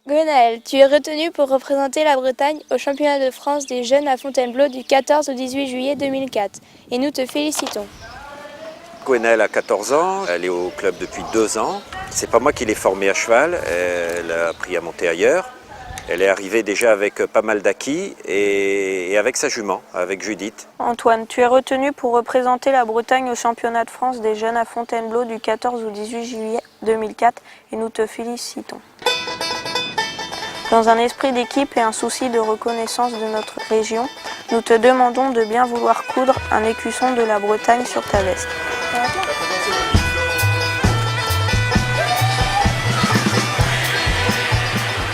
Gwenaël, tu es retenu pour représenter la Bretagne au championnat de France des jeunes à Fontainebleau du 14 au 18 juillet 2004 et nous te félicitons. Gwenaël a 14 ans, elle est au club depuis 2 ans. C'est pas moi qui l'ai formée à cheval, elle a appris à monter ailleurs. Elle est arrivée déjà avec pas mal d'acquis et avec sa jument, avec Judith. Antoine, tu es retenu pour représenter la Bretagne au championnat de France des jeunes à Fontainebleau du 14 au 18 juillet 2004 et nous te félicitons. Dans un esprit d'équipe et un souci de reconnaissance de notre région, nous te demandons de bien vouloir coudre un écusson de la Bretagne sur ta veste.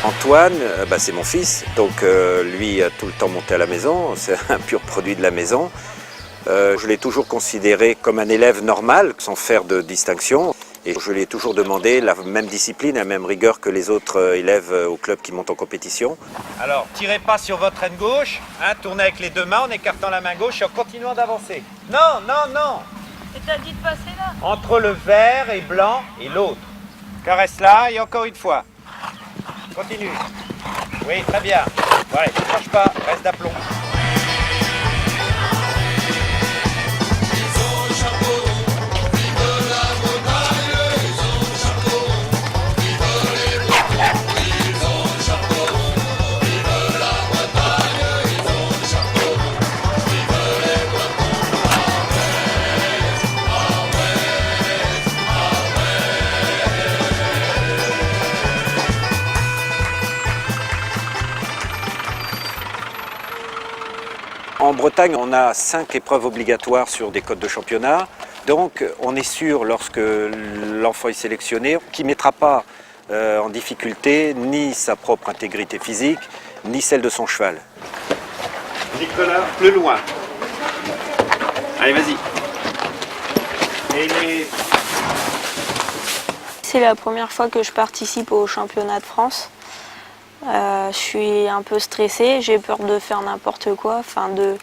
Antoine, c'est mon fils, donc lui a tout le temps monté à la maison, c'est un pur produit de la maison. Je l'ai toujours considéré comme un élève normal, sans faire de distinction. Et je lui ai toujours demandé la même discipline, la même rigueur que les autres élèves au club qui montent en compétition. Alors, tirez pas sur votre aine gauche, tournez avec les deux mains en écartant la main gauche et en continuant d'avancer. Non, non, non. Et t'as dit de passer là? Entre le vert et blanc et l'autre. Caresse là et encore une fois. Continue. Oui, très bien. Ouais, ne change pas, reste d'aplomb. En Bretagne, on a 5 épreuves obligatoires sur des codes de championnat. Donc on est sûr, lorsque l'enfant est sélectionné, qu'il ne mettra pas en difficulté ni sa propre intégrité physique, ni celle de son cheval. Nicolas, plus loin. Allez, vas-y. C'est la première fois que je participe au championnat de France. Je suis un peu stressée, j'ai peur de faire n'importe quoi, enfin de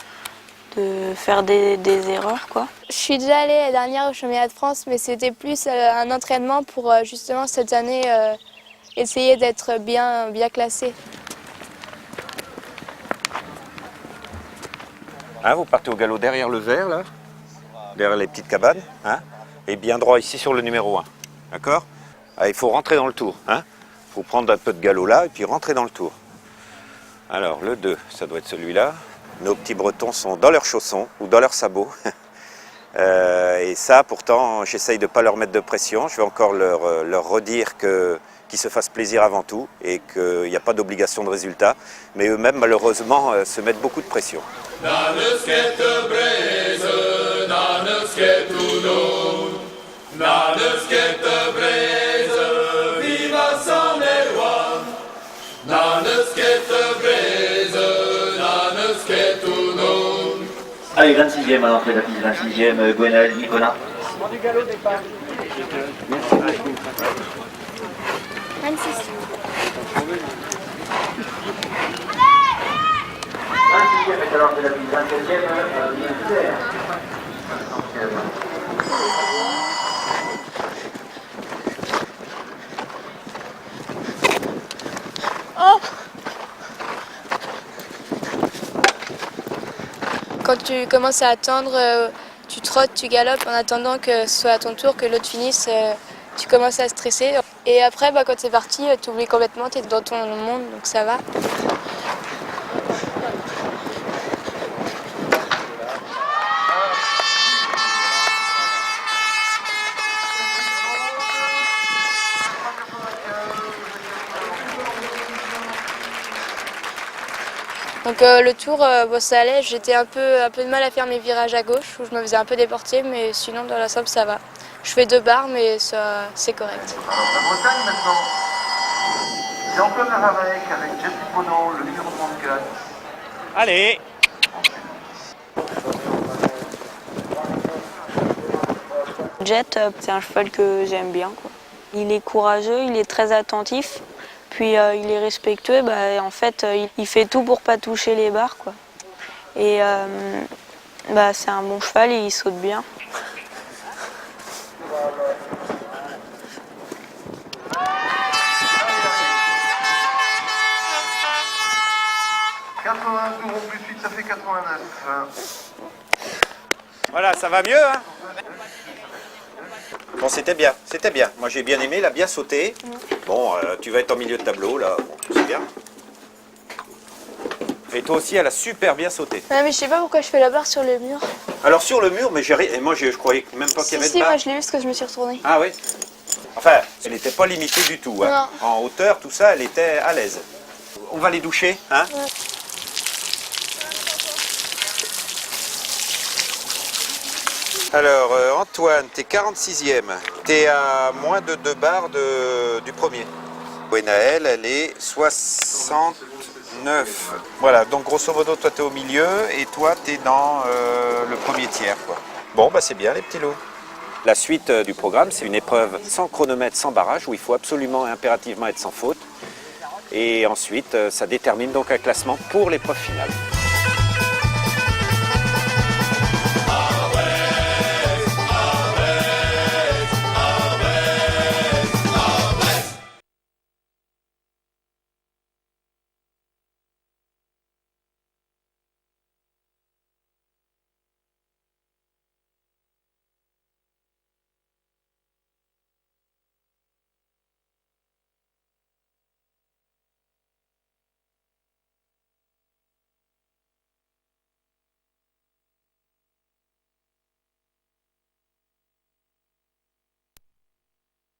faire des erreurs, quoi. Je suis déjà allée la dernière au championnat de France, mais c'était plus un entraînement pour justement cette année essayer d'être bien classée. Vous partez au galop derrière le vert, là, derrière les petites cabanes, et bien droit ici sur le numéro 1. D'accord? Il faut rentrer dans le tour. Il faut prendre un peu de galop là et puis rentrer dans le tour. Alors, le 2, ça doit être celui-là. Nos petits Bretons sont dans leurs chaussons ou dans leurs sabots. Et ça, pourtant, j'essaye de ne pas leur mettre de pression. Je vais encore leur redire qu'ils se fassent plaisir avant tout et qu'il n'y a pas d'obligation de résultat. Mais eux-mêmes, malheureusement, se mettent beaucoup de pression. Allez, 26e à l'entrée de la piste, 26e, Gwenaël, Nicolas. Du galop départ. 26. 26e est à l'entrée de la piste, 27e, Militaire. Oh! Quand tu commences à attendre, tu trottes, tu galopes en attendant que ce soit à ton tour, que l'autre finisse, tu commences à stresser. Et après, quand c'est parti, tu oublies complètement, tu es dans ton monde, donc ça va. Donc le tour, ça allait, j'étais un peu de mal à faire mes virages à gauche, où je me faisais un peu déporter, mais sinon dans l'ensemble ça va. Je fais 2 barres, mais ça, c'est correct. Alors la Bretagne maintenant, c'est Antoine Lavarec avec Jet Pono, le numéro 34. Allez. Jet, c'est un cheval que j'aime bien, quoi. Il est courageux, il est très attentif. Puis il est respectueux, en fait il fait tout pour pas toucher les barres, quoi. Et c'est un bon cheval et il saute bien. 80 tours au plus vite, ça fait 89. Voilà, ça va mieux, hein? Bon, c'était bien, c'était bien. Moi, j'ai bien aimé, il a bien sauté. Bon, tu vas être en milieu de tableau, là. Bon, c'est bien. Et toi aussi, elle a super bien sauté. Ouais, mais je sais pas pourquoi je fais la barre sur le mur. Alors, sur le mur, mais et moi, je croyais même pas qu'il y avait de Si, barre. moi je l'ai vu parce que je me suis retournée. Ah oui? Enfin, elle n'était pas limitée du tout. Hein. En hauteur, tout ça, elle était à l'aise. On va les doucher, hein? Ouais. Alors, Antoine, t'es 46e. T'es à moins de 2 barres du premier. Gwenaëlle, elle est 69. Voilà, donc grosso modo, toi, t'es au milieu et toi, t'es dans le premier tiers, quoi. Bon, bah c'est bien, les petits loups. La suite du programme, c'est une épreuve sans chronomètre, sans barrage, où il faut absolument et impérativement être sans faute. Et ensuite, ça détermine donc un classement pour l'épreuve finale.